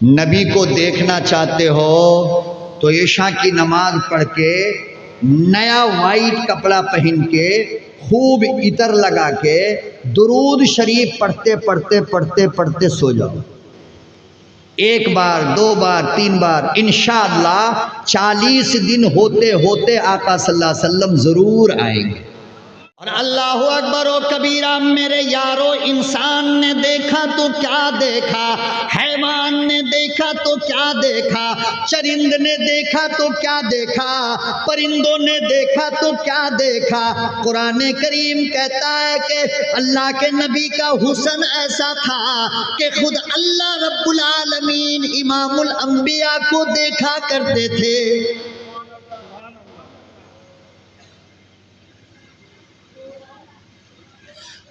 नबी को देखना चाहते हो तो ईशा की नमाज पढ़ के नया वाइट कपड़ा पहन के खूब इतर लगा के दुरूद शरीफ पढ़ते पढ़ते पढ़ते पढ़ते सो जाओ। एक बार, दो बार, तीन बार, इंशाअल्लाह 40 दिन होते होते आका सल्लल्लाहु अलैहि वसल्लम जरूर आएंगे। और अल्लाहु अकबर ओ कबीरा मेरे यारो, इंसान ने देखा तो क्या देखा, हैवान ने देखा तो क्या देखा, चरिंद ने देखा तो क्या देखा, परिंदों ने देखा तो क्या देखा। कुरान करीम कहता है कि अल्लाह के नबी का हुस्न ऐसा था कि खुद अल्लाह रब्बुल आलमीन इमामुल अंबिया को देखा करते थे।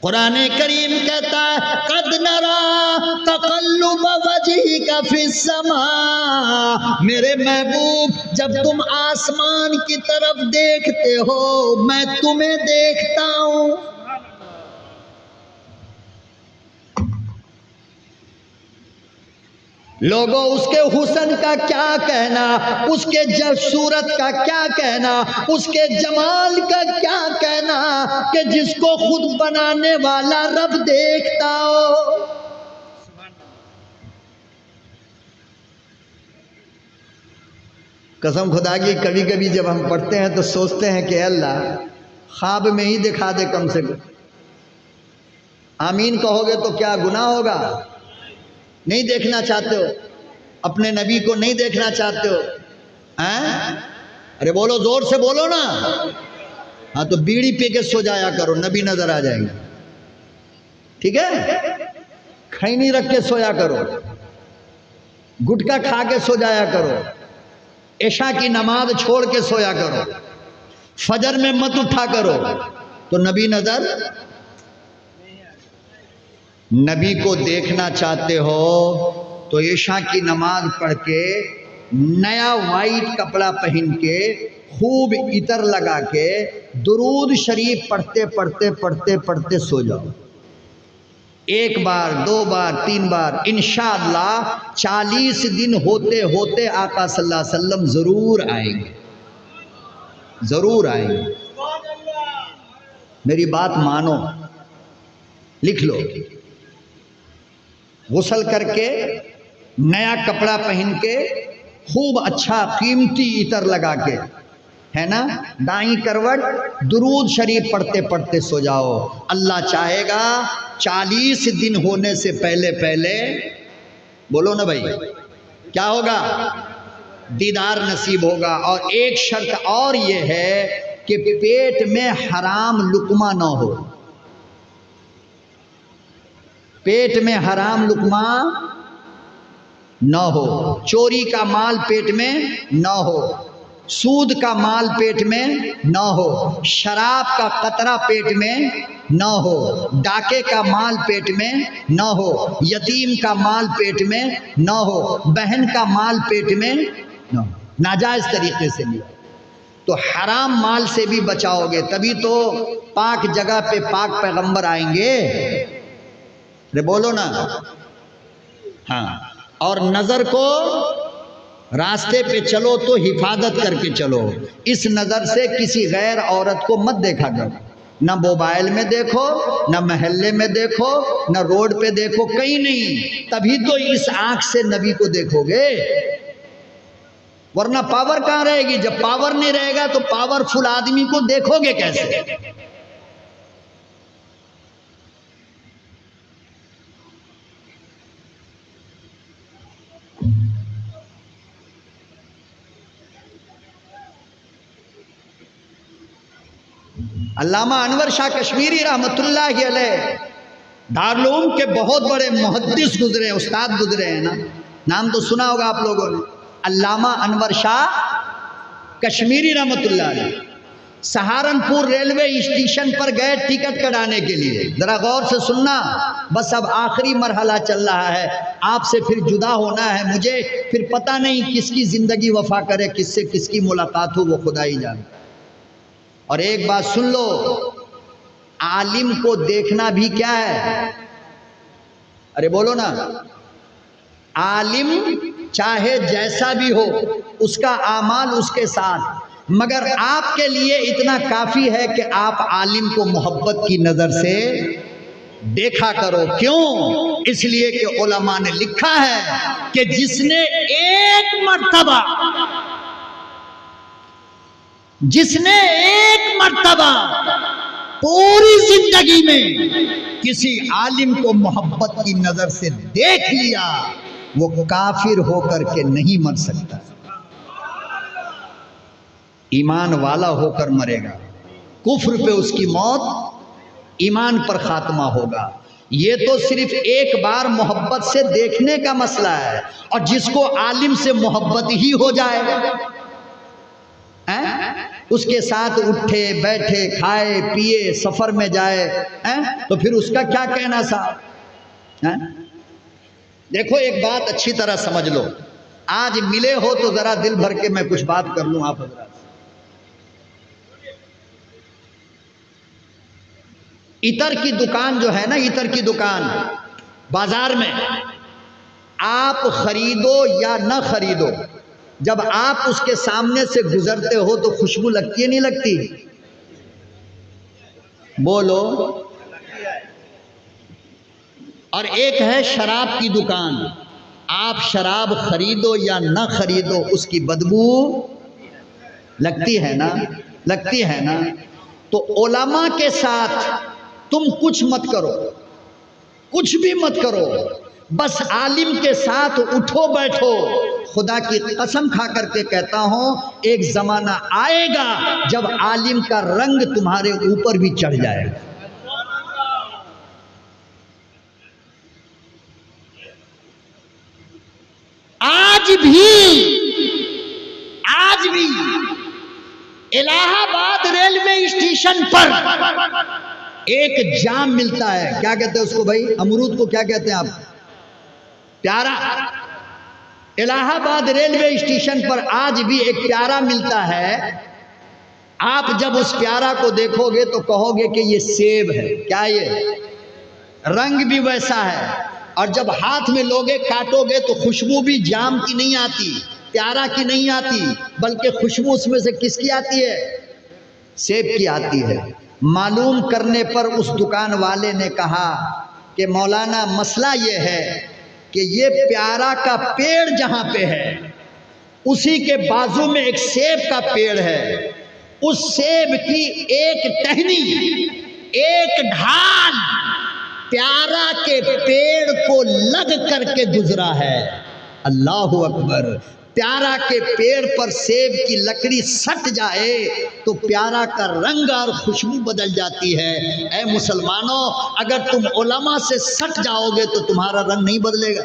कुरान करीम कहता है कद नरा तक़ल्लुब वजहिका फिस्समा, मेरे महबूब जब तुम आसमान की तरफ देखते हो मैं तुम्हें देखता हूँ। लोगों उसके हुस्न का क्या कहना, उसके सूरत का क्या कहना, उसके जमाल का क्या कहना कि जिसको खुद बनाने वाला रब देखता हो। कसम खुदा की कभी कभी जब हम पढ़ते हैं तो सोचते हैं कि अल्लाह ख्वाब में ही दिखा दे कम से कम। आमीन कहोगे तो क्या गुनाह होगा? नहीं देखना चाहते हो अपने नबी को, नहीं देखना चाहते हो हैं? अरे बोलो, जोर से बोलो ना। हाँ तो बीड़ी पी के सो जाया करो, नबी नजर आ जाएंगे। ठीक है, खैनी रख के सोया करो, गुटखा खा के सो जाया करो, ऐशा की नमाज छोड़ के सोया करो, फजर में मत उठा करो तो नबी नजर। नबी को देखना चाहते हो तो ईशा की नमाज पढ़ के नया वाइट कपड़ा पहन के खूब इतर लगा के दुरूद शरीफ पढ़ते पढ़ते पढ़ते पढ़ते सो जाओ। एक बार, दो बार, तीन बार, इंशाअल्लाह 40 दिन होते होते आका सल्लल्लाहु अलैहि वसल्लम जरूर आएंगे, जरूर आएंगे। मेरी बात मानो, लिख लो। गुस्ल करके नया कपड़ा पहन के खूब अच्छा कीमती इतर लगा के, है ना, दाई करवट दुरूद शरीफ पढ़ते पढ़ते सो जाओ। अल्लाह चाहेगा 40 दिन होने से पहले पहले, बोलो ना भाई, क्या होगा? दीदार नसीब होगा। और एक शर्त और ये है कि पेट में हराम लुकमा ना हो, पेट में हराम लुकमा न हो, चोरी का माल पेट में न हो, सूद का माल पेट में न हो, शराब का कतरा पेट में न हो, डाके का माल पेट में न हो, यतीम का माल पेट में न हो, बहन का माल पेट में न हो, नाजायज तरीके से लिया तो हराम माल से भी बचाओगे, तभी तो पाक जगह पे पाक पैगंबर आएंगे। अरे बोलो ना। हाँ, और नजर को रास्ते पे चलो तो हिफाजत करके चलो। इस नजर से किसी गैर औरत को मत देखा करो, ना मोबाइल में देखो, ना महल्ले में देखो, ना रोड पे देखो, कहीं नहीं। तभी तो इस आंख से नबी को देखोगे, वरना पावर कहाँ रहेगी? जब पावर नहीं रहेगा तो पावरफुल आदमी को देखोगे कैसे? अल्लामा अनवर शाह कश्मीरी रहमतुल्लाह अलैह दारुल उलूम के बहुत बड़े मुहद्दिस गुजरे, उस्ताद गुजरे हैं ना, नाम तो सुना होगा आप लोगों ने, अल्लामा अनवर शाह कश्मीरी रहमतुल्लाह अलैह। सहारनपुर रेलवे स्टेशन पर गए टिकट कटाने के लिए, जरा गौर से सुनना, बस अब आखिरी मरहला चल रहा है, आपसे फिर जुदा होना है मुझे, फिर पता नहीं किसकी जिंदगी वफा करे, किससे किसकी मुलाकात हो, वो खुदा ही जाने। और एक बात सुन लो, आलिम को देखना भी क्या है? अरे बोलो ना, आलिम चाहे जैसा भी हो उसका आमाल उसके साथ, मगर आपके लिए इतना काफी है कि आप आलिम को मोहब्बत की नजर से देखा करो। क्यों? इसलिए कि उलमा ने लिखा है कि जिसने एक मर्तबा पूरी जिंदगी में किसी आलिम को मोहब्बत की नजर से देख लिया, वो काफिर होकर के नहीं मर सकता, ईमान वाला होकर मरेगा। कुफ्र पे उसकी मौत, ईमान पर खात्मा होगा। ये तो सिर्फ एक बार मोहब्बत से देखने का मसला है, और जिसको आलिम से मोहब्बत ही हो जाए उसके साथ उठे बैठे खाए पिए सफर में जाए तो फिर उसका क्या कहना साहब। देखो एक बात अच्छी तरह समझ लो, आज मिले हो तो जरा दिल भर के मैं कुछ बात कर लूं आप हजरात। इतर की दुकान जो है ना, इतर की दुकान बाजार में, आप खरीदो या ना खरीदो, जब आप उसके सामने से गुजरते हो तो खुशबू लगती है नहीं लगती? बोलो। और एक है शराब की दुकान, आप शराब खरीदो या ना खरीदो उसकी बदबू लगती है ना, लगती है ना। तो उलमा के साथ तुम कुछ मत करो, कुछ भी मत करो, बस आलिम के साथ उठो बैठो। खुदा की कसम खा करके कहता हूं, एक जमाना आएगा जब आलिम का रंग तुम्हारे ऊपर भी चढ़ जाएगा। आज भी इलाहाबाद रेलवे स्टेशन पर एक जाम मिलता है, क्या कहते हैं उसको भाई, अमरूद को क्या कहते हैं आप, प्यारा। इलाहाबाद रेलवे स्टेशन पर आज भी एक प्यारा मिलता है। आप जब उस प्यारा को देखोगे तो कहोगे कि ये सेब है, क्या ये, रंग भी वैसा है, और जब हाथ में लोगे काटोगे तो खुशबू भी जाम की नहीं आती, प्यारा की नहीं आती, बल्कि खुशबू उसमें से किसकी आती है, सेब की आती है। मालूम करने पर उस दुकान वाले ने कहा कि मौलाना मसला ये है कि ये प्यारा का पेड़ जहाँ पे है उसी के बाजू में एक सेब का पेड़ है, उस सेब की एक टहनी, एक ढाल प्यारा के पेड़ को लग करके गुजरा है। अल्लाह अकबर। प्यारा के पेड़ पर सेब की लकड़ी सट जाए तो प्यारा का रंग और खुशबू बदल जाती है। ऐ मुसलमानों, अगर तुम उलमा से सट जाओगे तो तुम्हारा रंग नहीं बदलेगा।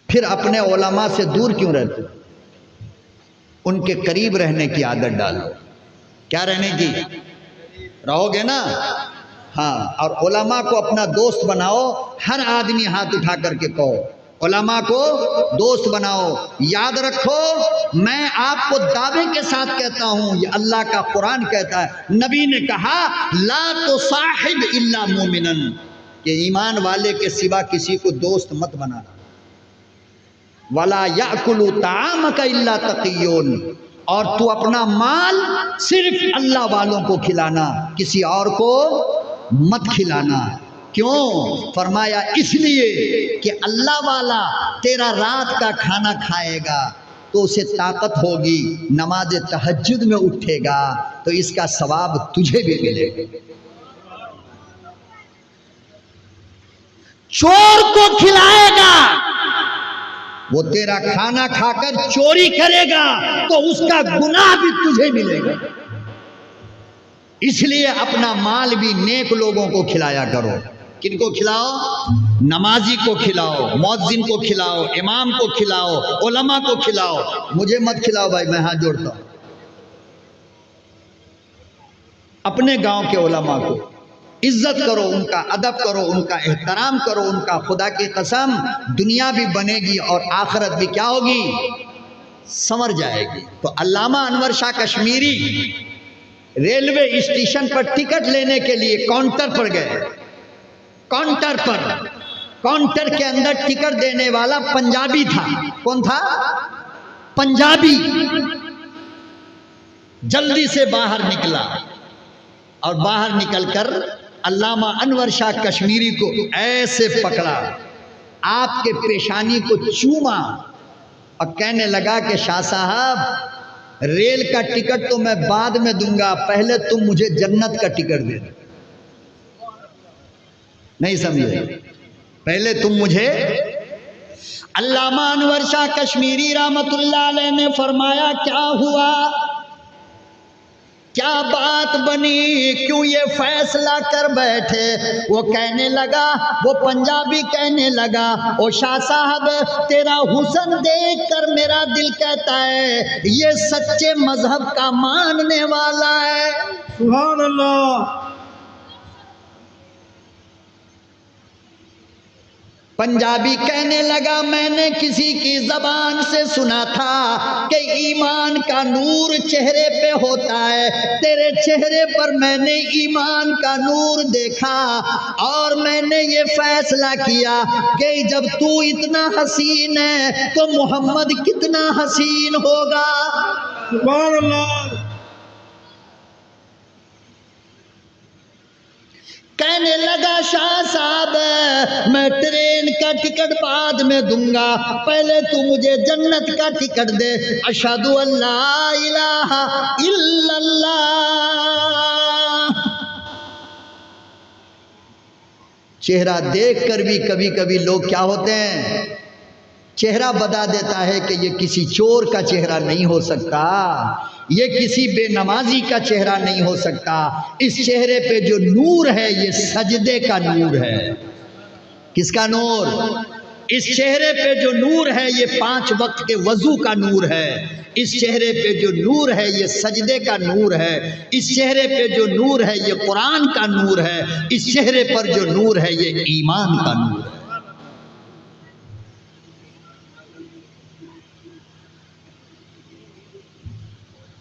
फिर अपने उलमा से दूर क्यों रहते? उनके करीब रहने की आदत डालो। क्या रहने की? रहोगे ना, हाँ। और उलमा को अपना दोस्त बनाओ। हर आदमी हाथ उठा करके कहो, उलमा को दोस्त बनाओ। याद रखो, मैं आपको दावे के साथ कहता हूं, ये अल्लाह का कुरान कहता है, नबी ने कहा ला तो साहिब इल्ला मोमिनन, कि ईमान वाले के सिवा किसी को दोस्त मत बनाना। वला याकुलु तामका इल्ला तकिय्युन, और तू अपना माल सिर्फ अल्लाह वालों को खिलाना, किसी और को मत खिलाना। क्यों? फरमाया इसलिए कि अल्लाह वाला तेरा रात का खाना खाएगा तो उसे ताकत होगी, नमाज तहज्जुद में उठेगा तो इसका सवाब तुझे भी मिलेगा। चोर को खिलाएगा, वो तेरा खाना खाकर चोरी करेगा तो उसका गुनाह भी तुझे मिलेगा। इसलिए अपना माल भी नेक लोगों को खिलाया करो। किनको खिलाओ? नमाजी को खिलाओ, मुअज्जिन को खिलाओ, इमाम को खिलाओ, उलमा को खिलाओ। मुझे मत खिलाओ भाई, मैं हाथ जोड़ता हूं। अपने गांव के उलमा को इज्जत करो, उनका अदब करो, उनका एहतराम करो, उनका खुदा की कसम दुनिया भी बनेगी और आखिरत भी क्या होगी? संवर जाएगी। तो अल्लामा अनवर शाह कश्मीरी रेलवे स्टेशन पर टिकट लेने के लिए काउंटर पर गए। काउंटर पर, काउंटर के अंदर टिकट देने वाला पंजाबी था। कौन था? पंजाबी। जल्दी से बाहर निकला और बाहर निकलकर अल्लामा अनवर शाह कश्मीरी को ऐसे पकड़ा, आपके पेशानी को चूमा और कहने लगा कि शाह साहब, रेल का टिकट तो मैं बाद में दूंगा, पहले तुम मुझे जन्नत का टिकट दे दो। नहीं समझे? पहले तुम मुझे। अल्लामा अनवर शाह कश्मीरी रहमतुल्लाह अलैह ने फरमाया, क्या हुआ, क्या बात बनी, क्यों ये फैसला कर बैठे? वो कहने लगा, वो पंजाबी कहने लगा, ओ शाह साहब, तेरा हुस्न देख कर मेरा दिल कहता है ये सच्चे मजहब का मानने वाला है। सुभान अल्लाह। पंजाबी कहने लगा, मैंने किसी की जबान से सुना था कि ईमान का नूर चेहरे पे होता है, तेरे चेहरे पर मैंने ईमान का नूर देखा और मैंने ये फैसला किया कि जब तू इतना हसीन है तो मोहम्मद कितना हसीन होगा। सुभान अल्लाह। कहने लगा, शाह साहब, मैं ट्रेन का टिकट बाद में दूंगा, पहले तू मुझे जन्नत का टिकट दे। अशहदु अल्ला इलाहा इल्लल्लाह। चेहरा देखकर भी कभी कभी लोग क्या होते हैं, चेहरा बता देता है कि ये किसी चोर का चेहरा नहीं हो सकता, ये किसी बेनमाजी का चेहरा नहीं हो सकता। इस चेहरे पे जो नूर है ये सजदे का नूर है। किसका नूर? इस चेहरे पे जो नूर है ये 5 वक्त के वजू का नूर है। इस चेहरे पे जो नूर है ये सजदे का नूर है। इस चेहरे पे जो नूर है ये कुरान का नूर है। इस चेहरे पर जो नूर है ये ईमान का नूर है।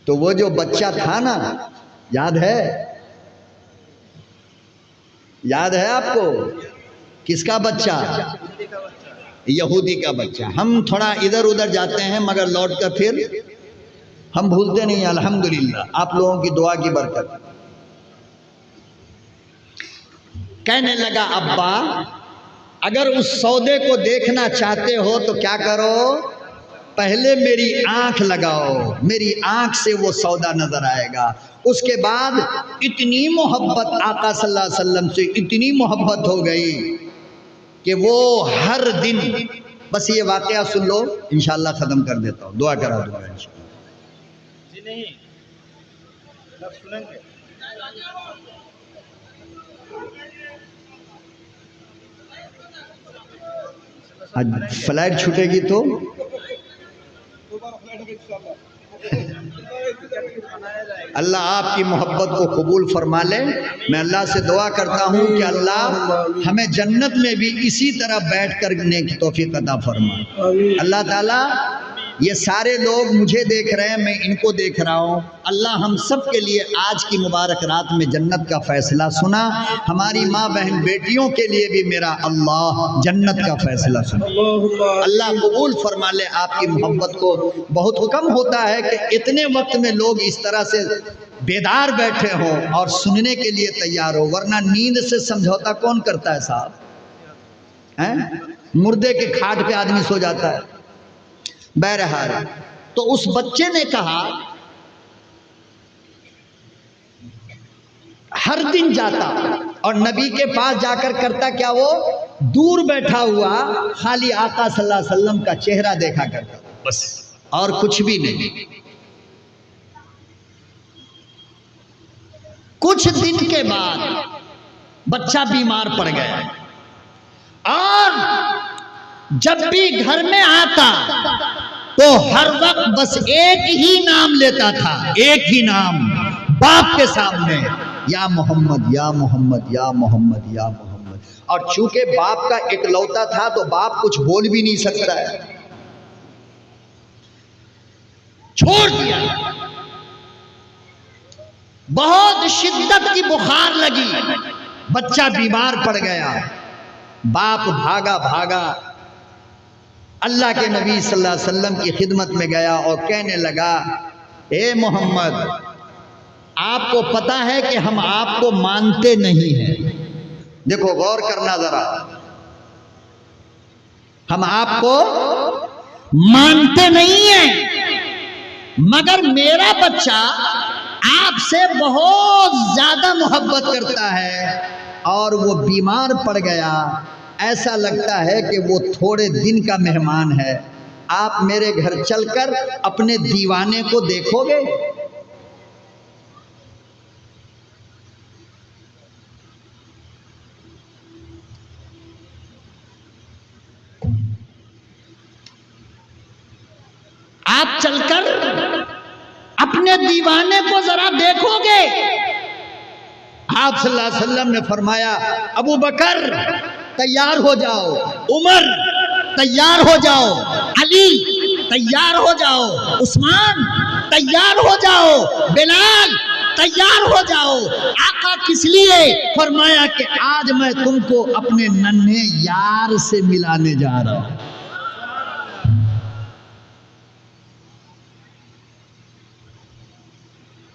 तो वो जो बच्चा था ना, याद है? याद है आपको? किसका बच्चा? यहूदी का बच्चा। हम थोड़ा इधर उधर जाते हैं मगर लौट कर फिर हम भूलते नहीं, अल्हम्दुलिल्लाह, आप लोगों की दुआ की बरकत। कहने लगा, अब्बा, अगर उस सौदे को देखना चाहते हो तो क्या करो, पहले मेरी आंख लगाओ, मेरी आंख से वो सौदा नजर आएगा। उसके बाद इतनी मोहब्बत आका सल्लल्लाहु अलैहि वसल्लम से इतनी मोहब्बत हो गई कि वो हर दिन, बस ये वाकया सुन लो, इंशाल्लाह ख़त्म कर देता हूँ, दुआ करा दूंगा इंशाल्लाह। जी नहीं, सुनेंगे। आज फ्लाइट छूटेगी तो अल्लाह आपकी मोहब्बत को कबूल फरमा ले। मैं अल्लाह से दुआ करता हूँ कि अल्लाह हमें जन्नत में भी इसी तरह बैठ कर की तौफीक अता फरमाए। अल्लाह ताला, ये सारे लोग मुझे देख रहे हैं, मैं इनको देख रहा हूँ, अल्लाह हम सब के लिए आज की मुबारक रात में जन्नत का फैसला सुना। हमारी माँ बहन बेटियों के लिए भी मेरा अल्लाह जन्नत का फैसला सुना। अल्लाह कबूल फरमा ले आपकी मोहब्बत को। बहुत कम होता है कि इतने वक्त में लोग इस तरह से बेदार बैठे हों और सुनने के लिए तैयार हो, वरना नींद से समझौता कौन करता है साहब? हैं? मुर्दे के खाट पे आदमी सो जाता है। बहरहाल, तो उस बच्चे ने कहा, हर दिन जाता और नबी के पास जाकर करता क्या, वो दूर बैठा हुआ खाली आका सल्लल्लाहु अलैहि वसल्लम का चेहरा देखा करता, बस, और कुछ भी नहीं। कुछ दिन के बाद बच्चा बीमार पड़ गया और जब भी घर में आता तो हर वक्त बस एक ही नाम लेता था, एक ही नाम बाप के सामने, या मोहम्मद, या मोहम्मद, या मोहम्मद, या मोहम्मद। और चूंकि बाप का इकलौता था तो बाप कुछ बोल भी नहीं सकता है, छोड़ दिया। बहुत शिद्दत की बुखार लगी, बच्चा बीमार पड़ गया। बाप भागा भागा अल्लाह के नबी सल्लल्लाहु अलैहि वसल्लम की खिदमत में गया और कहने लगा, ए मोहम्मद, आपको पता है कि हम आपको मानते नहीं हैं। देखो गौर करना जरा, हम आपको मानते नहीं हैं, मगर मेरा बच्चा आपसे बहुत ज्यादा मोहब्बत करता है और वो बीमार पड़ गया। ऐसा लगता है कि वो थोड़े दिन का मेहमान है। आप मेरे घर चलकर अपने दीवाने को देखोगे? आप चलकर अपने दीवाने को जरा देखोगे? आप सल्लल्लाहु अलैहि वसल्लम ने फरमाया, अबू बकर तैयार हो जाओ, उमर तैयार हो जाओ, अली तैयार हो जाओ, उस्मान तैयार हो जाओ, बिलाल तैयार हो जाओ। आका किस लिए? फरमाया कि आज मैं तुमको अपने नन्हे यार से मिलाने जा रहा हूं।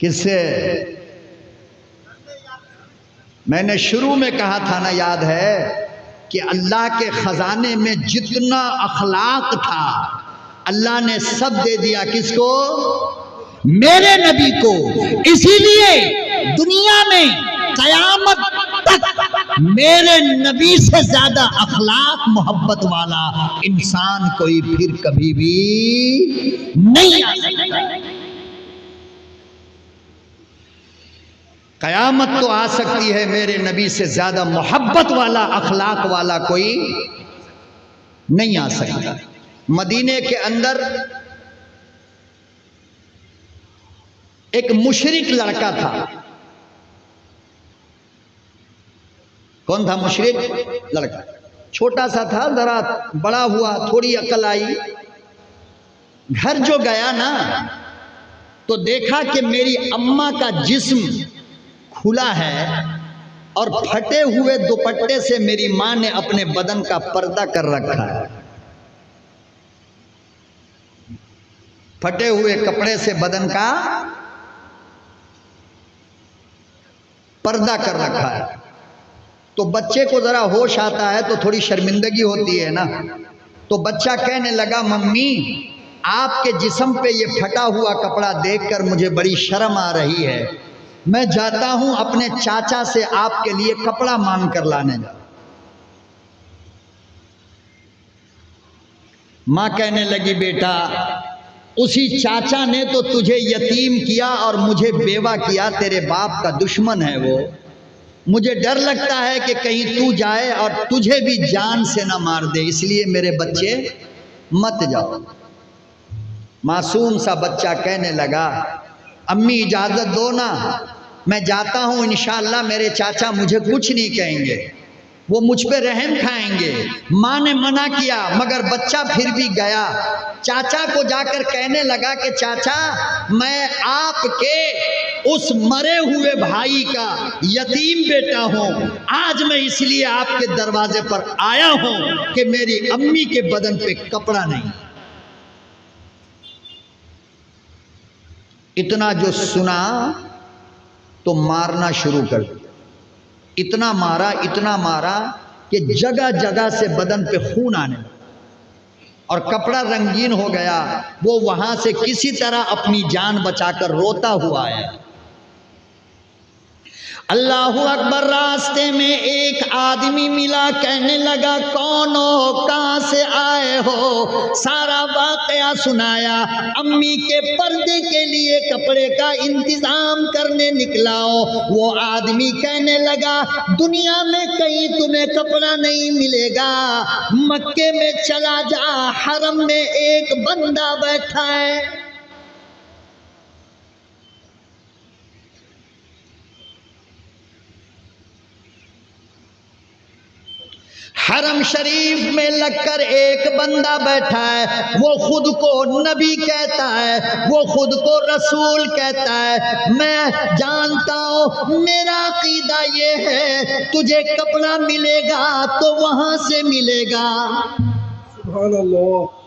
किससे? मैंने शुरू में कहा था ना, याद है कि अल्लाह के खजाने में जितना अखलाक था अल्लाह ने सब दे दिया। किसको? मेरे नबी को। इसीलिए दुनिया में कयामत तक मेरे नबी से ज्यादा अखलाक मोहब्बत वाला इंसान कोई फिर कभी भी नहीं आ सकता। कयामत तो आ सकती है, मेरे नबी से ज्यादा मोहब्बत वाला अखलाक वाला कोई नहीं आ सकता। मदीने के अंदर एक मुशरिक लड़का था। कौन था मुशरिक लड़का? छोटा सा था, जरा बड़ा हुआ, थोड़ी अकल आई। घर जो गया ना तो देखा कि मेरी अम्मा का जिस्म खुला है और फटे हुए दुपट्टे से मेरी मां ने अपने बदन का पर्दा कर रखा है। फटे हुए कपड़े से बदन का पर्दा कर रखा है। तो बच्चे को जरा होश आता है तो थोड़ी शर्मिंदगी होती है ना। तो बच्चा कहने लगा, मम्मी आपके जिस्म पे ये फटा हुआ कपड़ा देखकर मुझे बड़ी शर्म आ रही है, मैं जाता हूं अपने चाचा से आपके लिए कपड़ा मांग कर लाने जा। मां कहने लगी, बेटा उसी चाचा ने तो तुझे यतीम किया और मुझे बेवा किया, तेरे बाप का दुश्मन है वो। मुझे डर लगता है कि कहीं तू जाए और तुझे भी जान से ना मार दे, इसलिए मेरे बच्चे मत जाओ। मासूम सा बच्चा कहने लगा, अम्मी इजाजत दो ना, मैं जाता हूं, इंशाअल्लाह मेरे चाचा मुझे कुछ नहीं कहेंगे, वो मुझ पे रहम खाएंगे। माँ ने मना किया मगर बच्चा फिर भी गया। चाचा को जाकर कहने लगा कि चाचा मैं आपके उस मरे हुए भाई का यतीम बेटा हूं, आज मैं इसलिए आपके दरवाजे पर आया हूं कि मेरी अम्मी के बदन पे कपड़ा नहीं। इतना जो सुना तो मारना शुरू कर दिया। इतना मारा कि जगह जगह से बदन पे खून आने लगा और कपड़ा रंगीन हो गया। वो वहां से किसी तरह अपनी जान बचाकर रोता हुआ आया। अल्लाहु अकबर। रास्ते में एक आदमी मिला, कहने लगा कौन हो, कहां से आए हो? सारा वाकया सुनाया। अम्मी के पर्दे के लिए कपड़े का इंतजाम करने निकला हो। वो आदमी कहने लगा दुनिया में कहीं तुम्हें कपड़ा नहीं मिलेगा, मक्के में चला जा, हरम में एक बंदा बैठा है। हरम शरीफ में लगकर एक बंदा बैठा है, वो खुद को नबी कहता है, वो खुद को रसूल कहता है। मैं जानता हूँ, मेरा अकीदा ये है, तुझे कपड़ा मिलेगा तो वहां से मिलेगा। सुभान अल्लाह।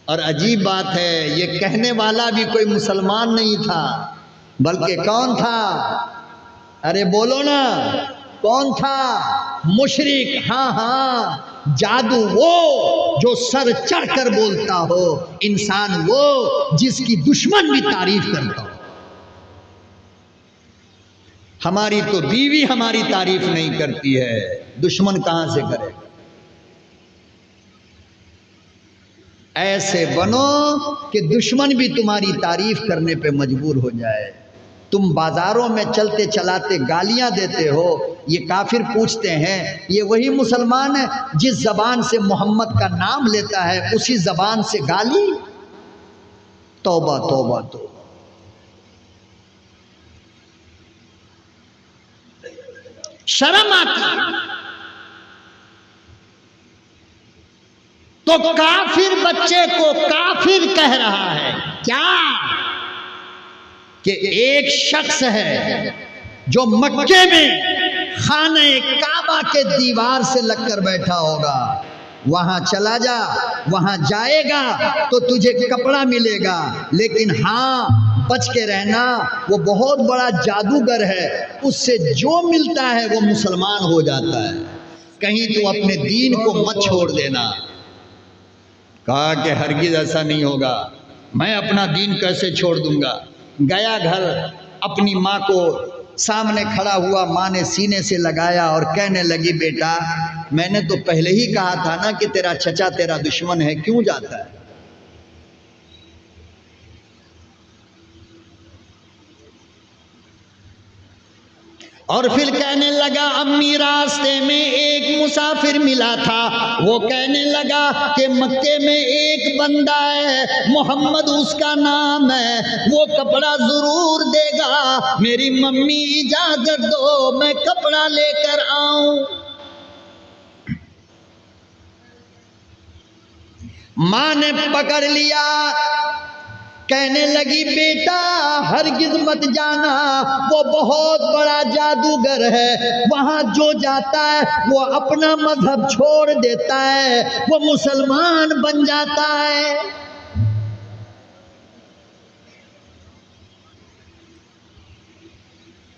और अजीब बात है, ये कहने वाला भी कोई मुसलमान नहीं था, बल्कि कौन था? अरे बोलो ना, कौन था? मुशरिक। हाँ हाँ, जादू वो जो सर चढ़कर बोलता हो, इंसान वो जिसकी दुश्मन भी तारीफ करता हो। हमारी तो बीवी हमारी तारीफ नहीं करती है, दुश्मन कहां से करे? ऐसे बनो कि दुश्मन भी तुम्हारी तारीफ करने पे मजबूर हो जाए। तुम बाजारों में चलते चलाते गालियां देते हो, ये काफिर पूछते हैं, ये वही मुसलमान है जिस जबान से मोहम्मद का नाम लेता है उसी जबान से गाली? तौबा तौबा तौबा। शर्म आती। तो काफिर बच्चे को काफिर कह रहा है क्या? कि एक शख्स है जो मक्के में खाने काबा के दीवार से लगकर बैठा होगा, वहां चला जा, वहां जाएगा तो तुझे कपड़ा मिलेगा, लेकिन हाँ बच के रहना, वो बहुत बड़ा जादूगर है, उससे जो मिलता है वो मुसलमान हो जाता है। कहीं तू अपने दीन को मत छोड़ देना। कहा कि हरगिज ऐसा नहीं होगा, मैं अपना दीन कैसे छोड़ दूंगा। गया घर, अपनी माँ को सामने खड़ा हुआ, माँ ने सीने से लगाया और कहने लगी, बेटा मैंने तो पहले ही कहा था ना कि तेरा चचा तेरा दुश्मन है, क्यों जाता है? और फिर कहने लगा, अम्मी रास्ते में एक मुसाफिर मिला था, वो कहने लगा कि मक्के में एक बंदा है, मोहम्मद उसका नाम है, वो कपड़ा जरूर देगा, मेरी मम्मी इजाजत दो मैं कपड़ा लेकर आऊं। मां ने पकड़ लिया, कहने लगी, बेटा हरगिज मत जाना, वो बहुत बड़ा जादूगर है, वहां जो जाता है वो अपना मजहब छोड़ देता है, वो मुसलमान बन जाता है।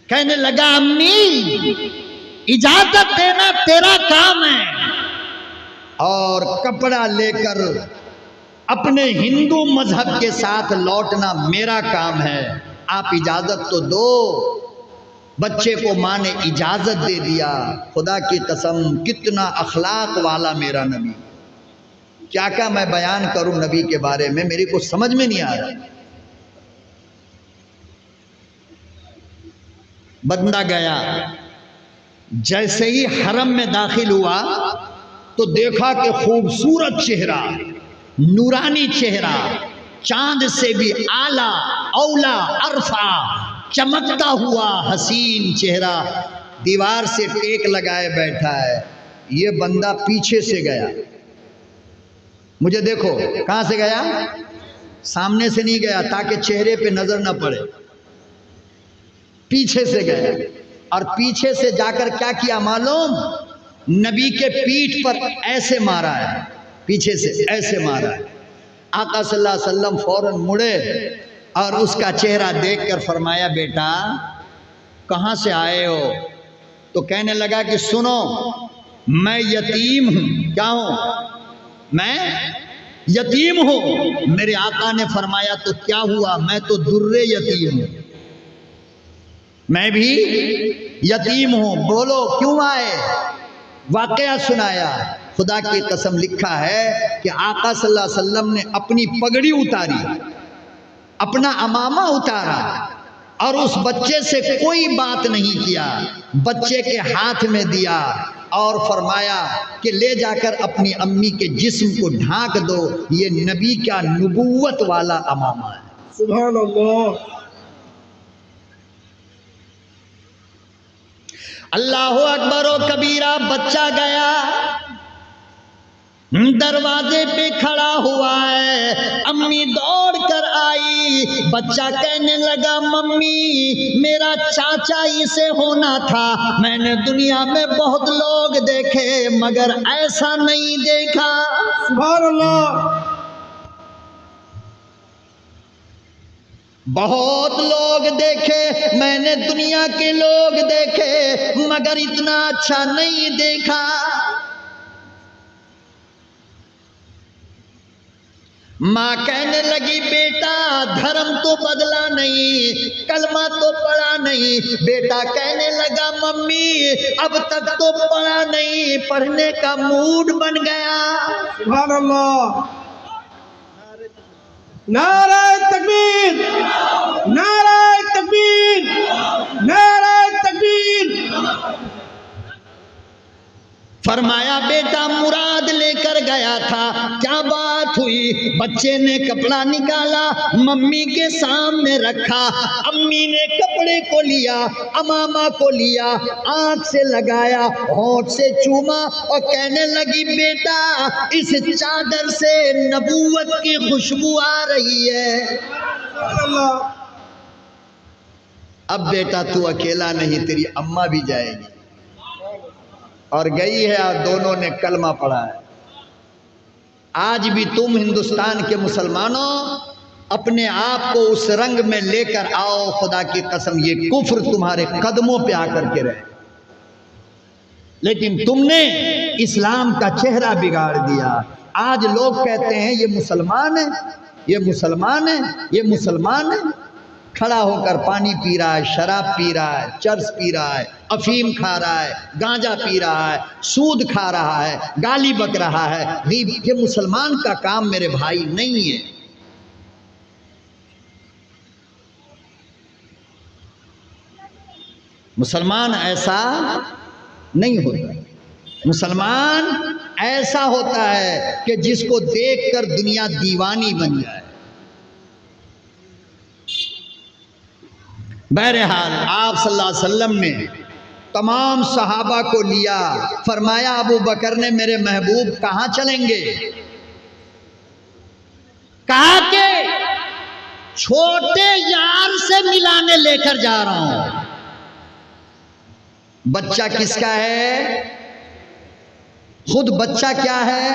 कहने लगा, अम्मी इजाजत देना तेरा काम है, और कपड़ा लेकर अपने हिंदू मजहब के साथ लौटना मेरा काम है, आप इजाजत तो दो। बच्चे को माँ ने इजाजत दे दिया। खुदा की कसम कितना अखलाक वाला मेरा नबी। क्या क्या मैं बयान करूं नबी के बारे में, मेरे को समझ में नहीं आ रहा। बंदा गया, जैसे ही हरम में दाखिल हुआ तो देखा कि खूबसूरत चेहरा, नूरानी चेहरा, चांद से भी आला औला अरफा, चमकता हुआ हसीन चेहरा, दीवार से टेक लगाए बैठा है। ये बंदा पीछे से गया, मुझे देखो कहां से गया, सामने से नहीं गया ताकि चेहरे पे नजर ना पड़े, पीछे से गया। और पीछे से जाकर क्या किया मालूम? नबी के पीठ पर ऐसे मारा है, पीछे से ऐसे मारा है। आका सल्लल्लाहु अलैहि वसल्लम फौरन मुड़े और उसका चेहरा देखकर फरमाया, बेटा कहाँ से आए हो? तो कहने लगा कि सुनो, मैं यतीम हूँ। क्या हूँ? मैं यतीम हूँ। मेरे आका ने फरमाया, तो क्या हुआ? मैं तो दुर्रे यतीम हूँ, मैं भी यतीम हूँ। बोलो क्यों आए? वाकया सुनाया। खुदा की कसम लिखा है कि आका सल्लल्लाहु अलैहि वसल्लम ने अपनी पगड़ी उतारी, अपना अमामा उतारा और उस बच्चे से कोई बात नहीं किया, बच्चे के हाथ में दिया और फरमाया कि ले जाकर अपनी अम्मी के जिस्म को ढांक दो, ये नबी का नबूवत वाला अमामा है। सुभान अल्लाह। अल्लाहु अकबर व कबीरा। बच्चा गया, दरवाजे पे खड़ा हुआ है, अम्मी दौड़ कर आई, बच्चा कहने लगा मम्मी मेरा चाचा इसे होना था, मैंने दुनिया में बहुत लोग देखे मगर ऐसा नहीं देखा। सुभान अल्लाह। बहुत लोग देखे, मैंने दुनिया के लोग देखे मगर इतना अच्छा नहीं देखा। माँ कहने लगी बेटा धर्म तो बदला नहीं, कलमा तो पढ़ा नहीं। बेटा कहने लगा मम्मी अब तक तो पढ़ा नहीं, पढ़ने का मूड बन गया। सुभान अल्लाह। नारे तकबीर, नारे तकबीर, नारे तकबीर। फरमाया बेटा मुराद लेकर गया था, क्या बात हुई? बच्चे ने कपड़ा निकाला, मम्मी के सामने रखा, अम्मी ने कपड़े को लिया, अमामा को लिया, आंख से लगाया, होंठ से चूमा और कहने लगी बेटा इस चादर से नबूवत की खुशबू आ रही है। अब बेटा तू अकेला नहीं, तेरी अम्मा भी जाएगी। और गई है और दोनों ने कलमा पढ़ा है। आज भी तुम हिंदुस्तान के मुसलमानों अपने आप को उस रंग में लेकर आओ, खुदा की कसम ये कुफ्र तुम्हारे कदमों पे आकर के रहे। लेकिन तुमने इस्लाम का चेहरा बिगाड़ दिया। आज लोग कहते हैं ये मुसलमान है, ये मुसलमान है, ये मुसलमान है। खड़ा होकर पानी पी रहा है, शराब पी रहा है, चर्स पी रहा है, अफीम खा रहा है, गांजा पी रहा है, सूद खा रहा है, गाली बक रहा है। ये मुसलमान का काम मेरे भाई नहीं है। मुसलमान ऐसा नहीं होता। मुसलमान ऐसा होता है कि जिसको देखकर दुनिया दीवानी बन जाए। बहरहाल आप सल्लल्लाहु अलैहि वसल्लम ने तमाम सहाबा को लिया, फरमाया अबू बकर ने मेरे महबूब कहाँ चलेंगे? कहा कि छोटे यार से मिलाने लेकर जा रहा हूं। बच्चा किसका है? खुद बच्चा क्या है?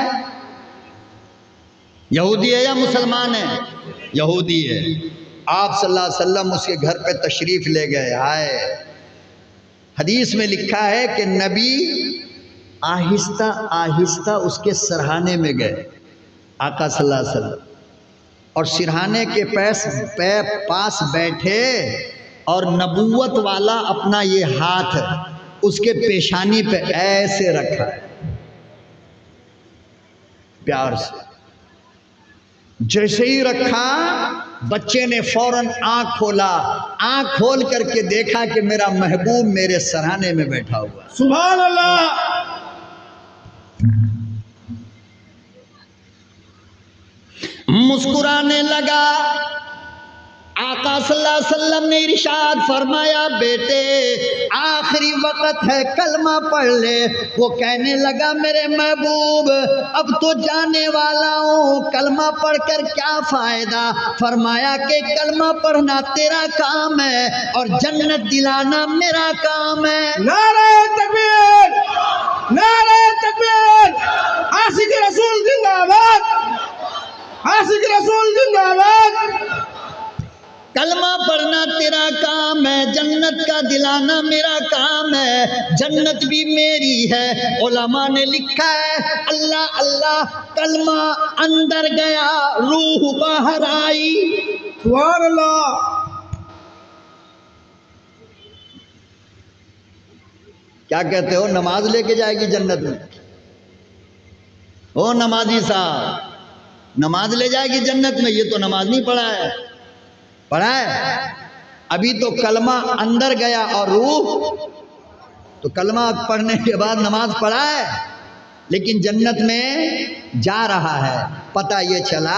यहूदी है या मुसलमान है? यहूदी है। आप सल्लल्लाहु अलैहि वसल्लम उसके घर पे तशरीफ ले गए। हाय, हदीस में लिखा है कि नबी आहिस्ता आहिस्ता उसके सरहाने में गए, आका सल्लल्लाहु अलैहि वसल्लम, और सिरहाने के पास बैठे और नबूवत वाला अपना ये हाथ उसके पेशानी पे ऐसे रखा है प्यार से। जैसे ही रखा बच्चे ने फौरन आंख खोला, आंख खोल करके देखा कि मेरा महबूब मेरे सराहने में बैठा हुआ। सुभान अल्लाह। मुस्कुराने लगा। आका सल्लल्लाहु अलैहि वसल्लम ने इरशाद फरमाया बेटे आखिरी वक्त है, कलमा पढ़ ले। वो कहने लगा मेरे महबूब अब तो जाने वाला हूँ, कलमा पढ़कर क्या फायदा? फरमाया कि कलमा पढ़ना तेरा काम है और जन्नत दिलाना मेरा काम है। नारे तकबीर, नारे तकबीर। आशिक रसूल जिंदाबाद, आशिक रसूल जिंदाबाद। कलमा पढ़ना तेरा काम है, जन्नत का दिलाना मेरा काम है, जन्नत भी मेरी है। उलमा ने लिखा है अल्लाह अल्लाह, कलमा अंदर गया रूह बाहर आई। सुभान अल्लाह। क्या कहते हो, नमाज लेके जाएगी जन्नत में? ओ नमाजी साहब, नमाज ले जाएगी जन्नत में? ये तो नमाज नहीं पढ़ा है। पढ़ा है? अभी तो कलमा अंदर गया और रूह, तो कलमा पढ़ने के बाद नमाज पढ़ा है, लेकिन जन्नत में जा रहा है। पता ये चला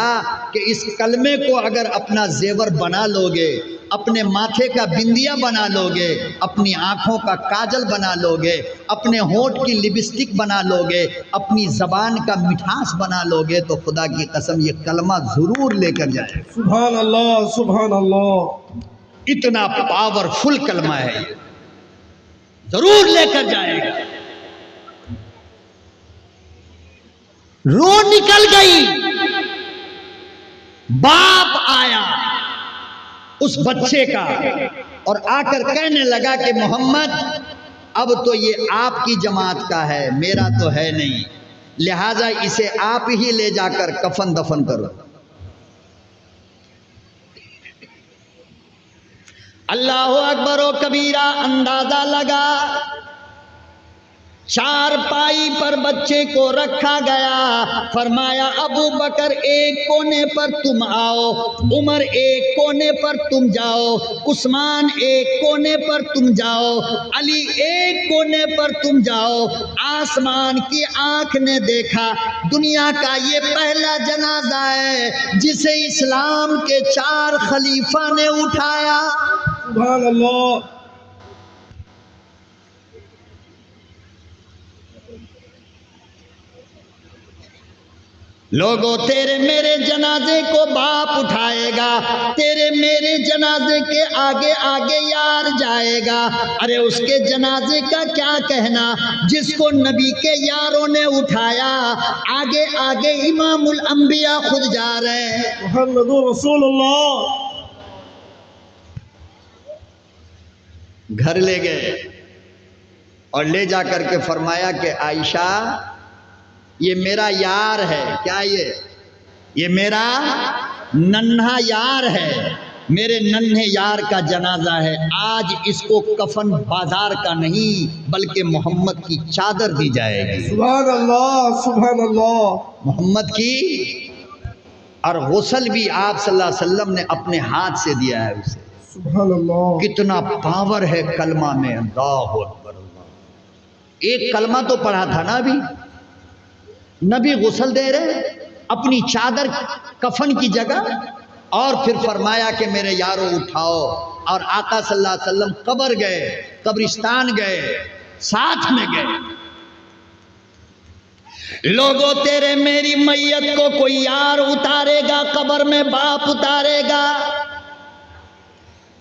कि इस कलमे को अगर अपना जेवर बना लोगे अपने माथे का बिंदिया बना लोगे, अपनी आँखों का काजल बना लोगे, अपने होंठ की लिपस्टिक बना लोगे, अपनी ज़बान का मिठास बना लोगे, तो खुदा की कसम ये कलमा ज़रूर लेकर जाए। सुभान अल्लाह, सुभान अल्लाह। इतना पावरफुल कलमा है ये, ज़रूर लेकर जाएगा। रो निकल गई। बाप आया उस बच्चे का और आकर कहने लगा कि मोहम्मद, अब तो ये आपकी जमात का है, मेरा तो है नहीं, लिहाजा इसे आप ही ले जाकर कफन दफन करो। अल्लाह अकबर व कबीरा। अंदाजा लगा, चारपाई पर बच्चे को रखा गया। फरमाया अबू बकर एक कोने पर तुम आओ, उमर एक कोने पर तुम जाओ, उस्मान एक कोने पर तुम जाओ, अली एक कोने पर तुम जाओ। आसमान की आंख ने देखा, दुनिया का ये पहला जनाजा है जिसे इस्लाम के 4 खलीफा ने उठाया। सुभान अल्लाह। लोगों, तेरे मेरे जनाजे को बाप उठाएगा, तेरे मेरे जनाजे के आगे आगे यार जाएगा। अरे उसके जनाजे का क्या कहना जिसको नबी के यारों ने उठाया, आगे आगे इमामुल अंबिया खुद जा रहे हैं। मुहम्मदुर रसूलुल्लाह। घर ले गए और ले जाकर के फरमाया कि आयशा, ये मेरा यार है। क्या ये मेरा नन्हा यार है, मेरे नन्हे यार का जनाजा है। आज इसको कफन बाजार का नहीं बल्कि मोहम्मद की चादर दी जाएगी। सुभान अल्लाह, सुभान अल्लाह। मोहम्मद की, और गुस्ल भी आप सल्लल्लाहु अलैहि वसल्लम ने अपने हाथ से दिया है उसे। सुभान अल्लाह। कितना पावर है कलमा में। अल्लाह अकबर अल्लाह। एक कलमा तो पढ़ा था ना अभी, नबी गुस्ल दे रहे अपनी चादर कफन की जगह, और फिर फरमाया कि मेरे यारों उठाओ। और आका सल्लल्लाहु अलैहि वसल्लम कब्र गए, कब्रिस्तान गए, साथ में गए। लोगों, तेरे मेरी मैयत को कोई यार उतारेगा कब्र में, बाप उतारेगा,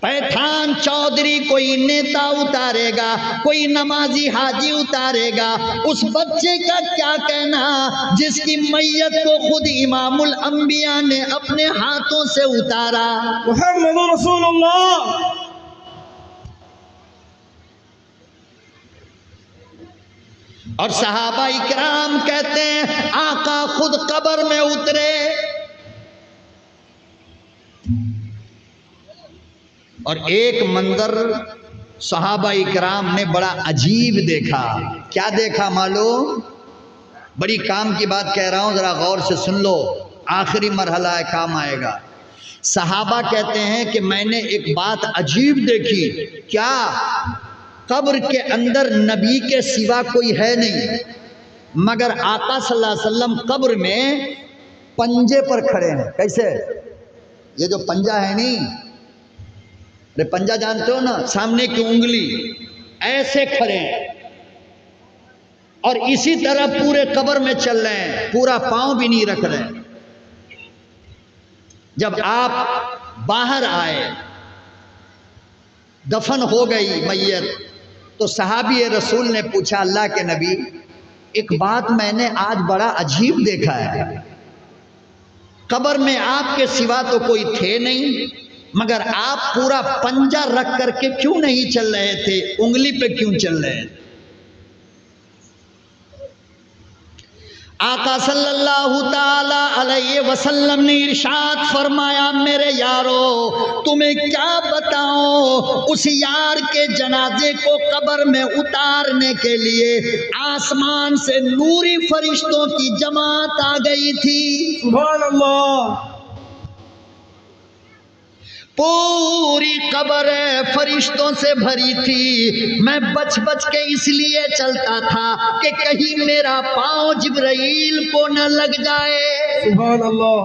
पैठान चौधरी कोई नेता उतारेगा, कोई नमाजी हाजी उतारेगा। उस बच्चे का क्या कहना जिसकी मैयत को खुद इमामुल अंबिया ने अपने हाथों से उतारा। मुहम्मदुर रसूलुल्लाह। और सहाबा इकराम कहते हैं आका खुद कब्र में उतरे और एक मंजर सहाबा इकराम ने बड़ा अजीब देखा। क्या देखा मालूम? बड़ी काम की बात कह रहा हूं, जरा गौर से सुन लो, आखिरी मरहला है, काम आएगा। सहाबा कहते हैं कि मैंने एक बात अजीब देखी। क्या? कब्र के अंदर नबी के सिवा कोई है नहीं, मगर आका सल्लल्लाहु अलैहि वसल्लम कब्र में पंजे पर खड़े हैं। कैसे? ये जो पंजा है नहीं, अरे पंजा जानते हो ना, सामने की उंगली ऐसे खड़े हैं और इसी तरह पूरे कब्र में चल रहे हैं, पूरा पांव भी नहीं रख रहे हैं। जब आप बाहर आए, दफन हो गई मैयत, तो सहाबी रसूल ने पूछा अल्लाह के नबी, एक बात मैंने आज बड़ा अजीब देखा है। कब्र में आपके सिवा तो कोई थे नहीं, मगर आप पूरा पंजा रख करके क्यों नहीं चल रहे थे, उंगली पे क्यों चल रहे थे? आका सल्लल्लाहु ताला अलैहि वसल्लम ने इरशाद फरमाया, मेरे यारो तुम्हें क्या बताऊं, उस यार के जनाजे को कब्र में उतारने के लिए आसमान से नूरी फरिश्तों की जमात आ गई थी। सुभान अल्लाह। पूरी कब्र फरिश्तों से भरी थी। मैं बच बच के इसलिए चलता था कि कहीं मेरा पांव जिब्राइल को न लग जाए। सुभान अल्लाह।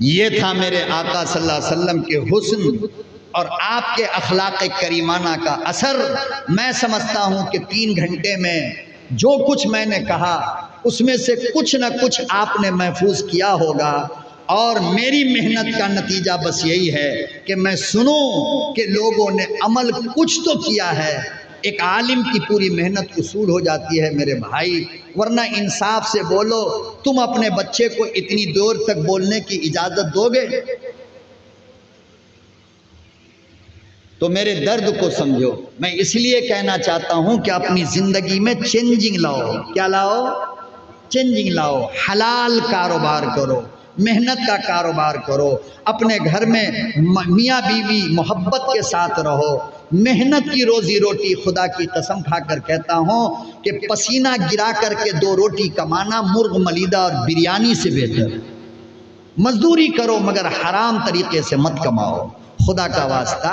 ये था मेरे आका सल्लल्लाहु अलैहि वसल्लम के हुस्न और आपके अखलाक करीमाना का असर। मैं समझता हूँ कि 3 घंटे में जो कुछ मैंने कहा उसमें से कुछ न कुछ आपने महफूज किया होगा, और मेरी मेहनत का नतीजा बस यही है कि मैं सुनूं कि लोगों ने अमल कुछ तो किया है। एक आलिम की पूरी मेहनत उसूल हो जाती है मेरे भाई, वरना इंसाफ से बोलो, तुम अपने बच्चे को इतनी देर तक बोलने की इजाज़त दोगे? तो मेरे दर्द को समझो। मैं इसलिए कहना चाहता हूं कि अपनी ज़िंदगी में चेंजिंग लाओ। क्या लाओ? चेंजिंग लाओ। हलाल कारोबार करो, मेहनत का कारोबार करो, अपने घर में मियाँ बीवी मोहब्बत के साथ रहो, मेहनत की रोजी रोटी। खुदा की कसम खाकर कहता हूँ कि पसीना गिरा करके 2 रोटी कमाना मुर्ग मलीदा और बिरयानी से बेहतर। मजदूरी करो मगर हराम तरीके से मत कमाओ। खुदा का वास्ता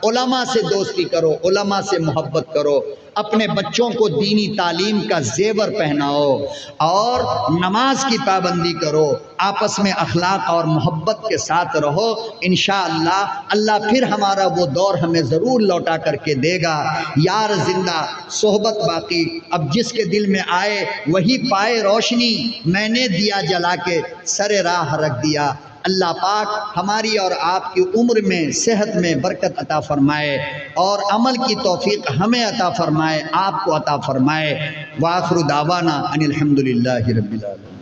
उलमा से दोस्ती करो, उलमा से मोहब्बत करो, अपने बच्चों को दीनी तालीम का जेवर पहनाओ और नमाज की पाबंदी करो, आपस में अखलाक और मोहब्बत के साथ रहो। इंशाअल्लाह अल्लाह फिर हमारा वो दौर हमें ज़रूर लौटा करके देगा। यार जिंदा सोहबत बाकी, अब जिसके दिल में आए वही पाए रोशनी, मैंने दिया जला के सरे राह रख दिया। अल्लाह पाक हमारी और आपकी उम्र में सेहत में बरकत अता फरमाए और अमल की तौफीक हमें अता फरमाए, आपको अता फरमाए। वाखिरु दावाना अनिल हम्दुलिल्लाहि रब्बिल आलमीन।